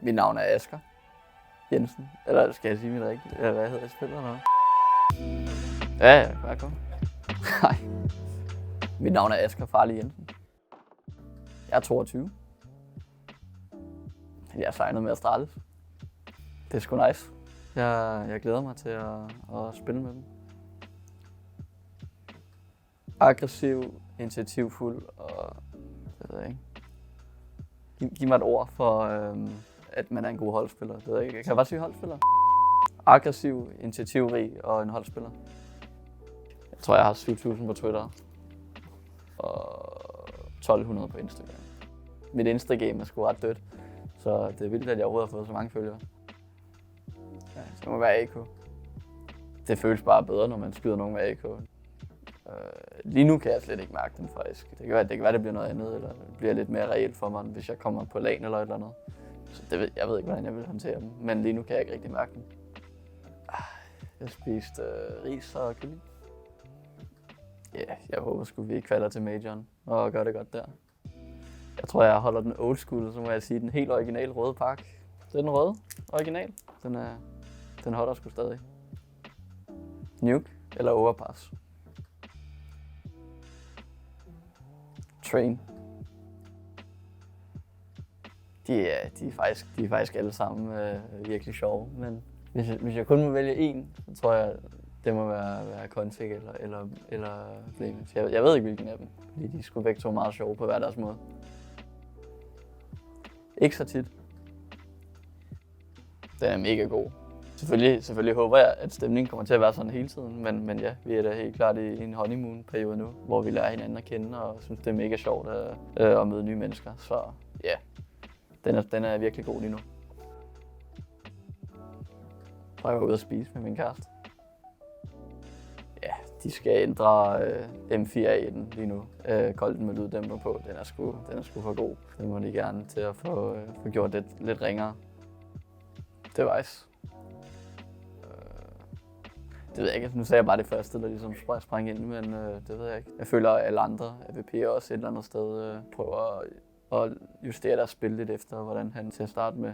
Mit navn er Asger Jensen. Eller skal jeg sige mit rigtigt? Eller hvad hedder jeg? Spiller noget? Ja, bare kom. Nej. Mit navn er Asger Farlig Jensen. Jeg er 22. Jeg er signet med Astralis. Det er sgu nice. Jeg glæder mig til at spille med dem. Aggressiv, initiativfuld og jeg ved ikke. Giv mig et ord for, at man er en god holdspiller. Det ved jeg ikke. Kan jeg bare sige holdspiller? Aggressiv, initiativrig og en holdspiller. Jeg tror, jeg har 7.000 på Twitter og 1.200 på Instagram. Mit Instagram er sgu ret dødt, så det er vildt, at jeg overhovedet har fået så mange følgere. Ja, så det må være AK. Det føles bare bedre, når man skyder nogen med AK. Lige nu kan jeg slet ikke mærke den faktisk. Det kan være, det bliver noget andet, eller det bliver lidt mere reelt for mig, hvis jeg kommer på LAN eller et eller andet. Så jeg ved ikke, hvordan jeg vil håndtere dem, men lige nu kan jeg ikke rigtig mærke den. Jeg spiste ris og kylling. Ja, jeg håber sgu, vi kvalder til majoren og gør det godt der. Jeg tror, jeg holder den old school, så må jeg sige den helt originale røde pakke. Det er den røde original. Den holder sgu stadig. Nuke eller overpass. Train. De er faktisk alle sammen virkelig sjove, men hvis jeg kun må vælge en, så tror jeg, det må være Config eller Flames. Jeg ved ikke, hvilken af dem, fordi de er sgu begge to meget sjove på hver deres måde. Ikke så tit. Den er mega god. Selvfølgelig håber jeg, at stemningen kommer til at være sådan hele tiden, men ja, vi er da helt klart i en honeymoon-periode nu, hvor vi lærer hinanden at kende og synes, det er mega sjovt at møde nye mennesker. Så ja, den er virkelig god lige nu. Så jeg var ude at spise med min kæreste. Ja, de skal ændre M4A'en lige nu. Kolden med lyddæmper på, den er sgu for god. Den må de gerne til at få gjort lidt ringere. Device. Det ved jeg ikke. Nu sagde jeg bare det første, der ligesom sprang ind, men det ved jeg ikke. Jeg føler, at alle andre AVP'er også et eller andet sted prøver at justere deres spil lidt efter, hvordan han til at starte med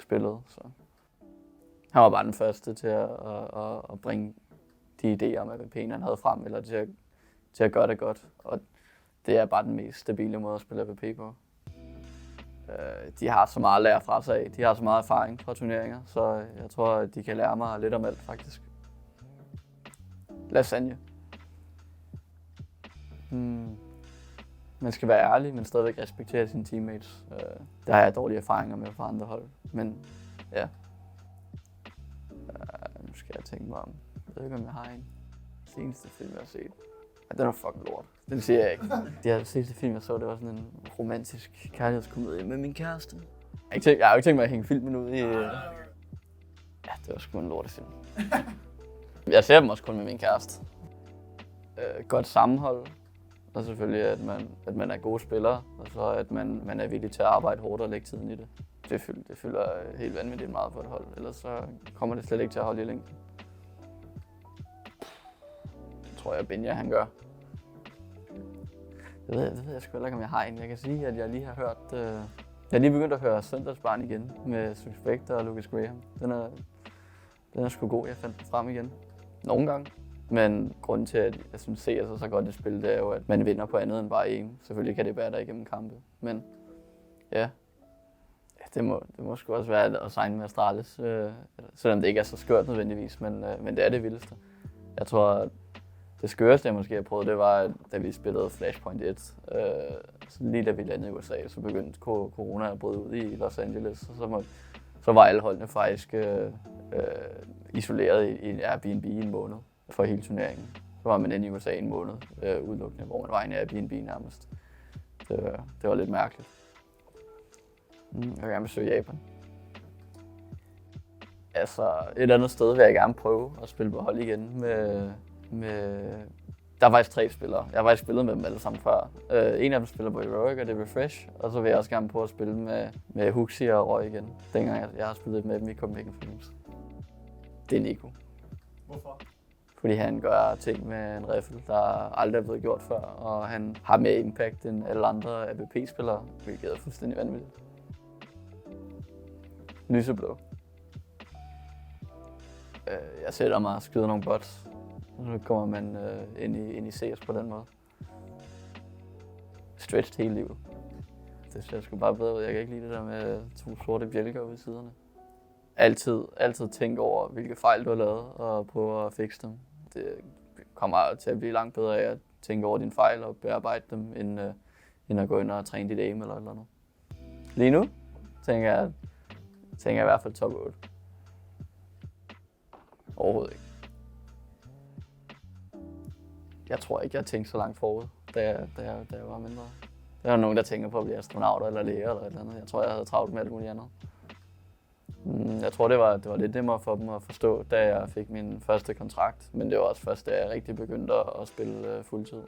spillet. Så. Han var bare den første til at bringe de idéer om AVP'en, han havde frem, eller til at gøre det godt. Og det er bare den mest stabile måde at spille AVP på. De har så meget at lære fra sig af. De har så meget erfaring fra turneringer, så jeg tror, at de kan lære mig lidt om alt, faktisk. Lasagne. Man skal være ærlig, men stadigvæk respektere sine teammates. Der har jeg dårlige erfaringer med fra andre hold, men ja. Nu skal jeg tænke mig om. Jeg ved ikke, om jeg har en. Seneste film, jeg har set. Ja, den var fucking lort. Den siger jeg ikke. Det seneste film, jeg så, det var sådan en romantisk kærlighedskomedie med min kæreste. Jeg har jo ikke tænkt mig at hænge filmen ud i... Ja, det var sgu en lortefilm. Jeg ser dem også kun med min kæreste. Godt sammenhold, og selvfølgelig at man er gode spillere, og så at man er villig til at arbejde hårdt og lægge tiden i det. Det fylder helt vanvittigt meget på et hold, ellers så kommer det slet ikke til at holde i længden. Det tror jeg, Benja han gør. Det ved jeg sgu heller ikke, om jeg har en. Jeg kan sige, at jeg lige har hørt... Jeg er lige begyndt at høre Søndagsbarn igen med Suspect og Lucas Graham. Den er sgu god, jeg fandt den frem igen. Nogle gange. Men grunden til, at jeg synes, CS er så godt et spil, det er jo, at man vinder på andet end bare aim. Selvfølgelig kan det bære dig igennem kampe. Men ja, det må sgu også være at signe med Astralis. Selvom det ikke er så skørt nødvendigvis, men det er det vildeste. Jeg tror, det skøreste, jeg måske har prøvet, det var, da vi spillede Flashpoint 1. Så lige da vi landede i USA, så begyndte corona at bryde ud i Los Angeles. Og så var alle holdene faktisk isoleret i en Airbnb i en måned for hele turneringen. Så var man inde i USA en måned udelukkende, hvor man var i en Airbnb nærmest. Det var lidt mærkeligt. Jeg vil gerne besøge Japan. Altså, et andet sted vil jeg gerne prøve at spille på hold igen Der er faktisk 3 spillere. Jeg har faktisk spillet med dem alle sammen før. En af dem spiller på Heroic, og det er Refresh. Og så vil jeg også gerne prøve at spille med Huxi og Roy igen, dengang jeg har spillet med dem i Copenhagen Flames. Det er Nico. Hvorfor? Fordi han gør ting med en riffel, der aldrig er blevet gjort før, og han har mere impact end alle andre AVP-spillere, hvilket er fuldstændig vanvittigt. Lyseblå. Jeg sætter mig og skyder nogle bots, og så kommer man ind i CS på den måde. Stretched hele livet. Det ser sgu bare bedre ud. Jeg kan ikke lide det der med 2 sorte bjælker ude i siderne. Altid tænke over, hvilke fejl du har lavet, og prøve at fikse dem. Det kommer til at blive langt bedre af at tænke over dine fejl og bearbejde dem, end at gå ind og træne dit aim eller noget. Lige nu tænker jeg i hvert fald top 8. Overhovedet ikke. Jeg tror ikke, jeg tænkte så langt forud, da jeg var mindre. Der er nogen, der tænker på at blive astronauter eller læger eller et eller andet. Jeg tror, jeg havde travlt med alt muligt andet. Jeg tror, det var lidt nemmere for dem at forstå, da jeg fik min første kontrakt. Men det var også først, da jeg rigtig begyndte at spille fuldtid.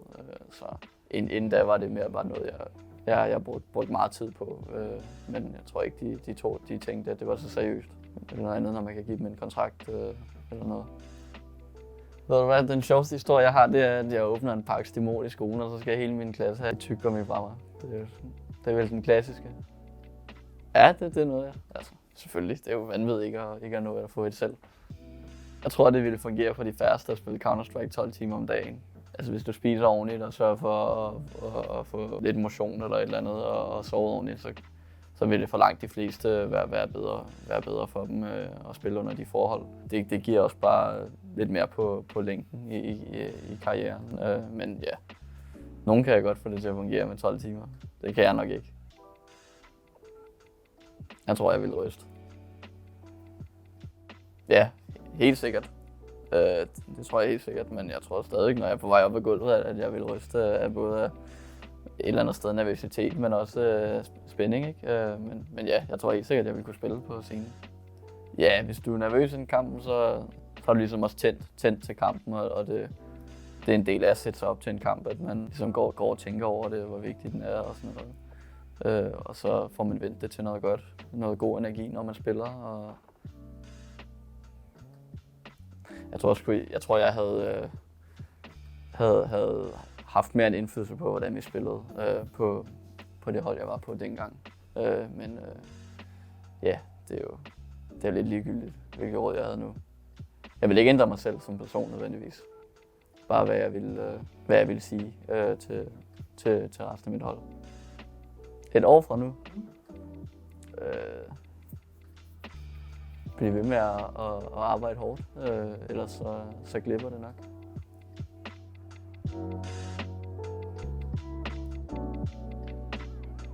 Så inden da var det mere bare noget, jeg brugte meget tid på. Men jeg tror ikke, de tænkte, at det var så seriøst. Det er noget andet, når man kan give dem en kontrakt eller noget. Ved du hvad, den sjoveste historie, jeg har, det er, at jeg åbner en pakke Stimol i skolen, og så skal hele min klasse have et tyggegummi fra mig. Det er vel den klassiske. Ja, det er noget, altså, selvfølgelig. Det er jo vanvittigt ikke at nå at få et selv. Jeg tror, det ville fungere for de færreste at spille Counter-Strike 12 timer om dagen. Altså hvis du spiser ordentligt og sørger for at få lidt motion eller et eller andet og sove ordentligt, så vil det for langt de fleste være bedre for dem at spille under de forhold. Det giver også bare lidt mere på længden i karrieren. Men ja, nogen kan jeg godt få det til at fungere med 12 timer. Det kan jeg nok ikke. Jeg tror, jeg vil ryste. Ja, helt sikkert. Det tror jeg helt sikkert, men jeg tror stadig, når jeg er på vej op ad gulvet, at jeg vil ryste af både et eller andet sted nervøsitet, men også spænding, ikke? Men ja, jeg tror helt sikkert, at jeg vil kunne spille på scenen. Ja, hvis du er nervøs i en kamp, så har du ligesom også tændt til kampen, og det er en del af at sætte sig op til en kamp, at man ligesom går og tænker over det, hvor vigtig den er og sådan noget. Og så får man vendt det til noget godt, noget god energi, når man spiller. Og jeg tror, jeg havde haft mere en indflydelse på, hvordan vi spillede på det hold, jeg var på dengang. Men det er lidt ligegyldigt, hvilket råd jeg havde nu. Jeg vil ikke ændre mig selv som person nødvendigvis. Bare hvad jeg ville sige til resten af mit hold. Et år fra nu. Bliv ved med at arbejde hårdt, ellers så glipper det nok.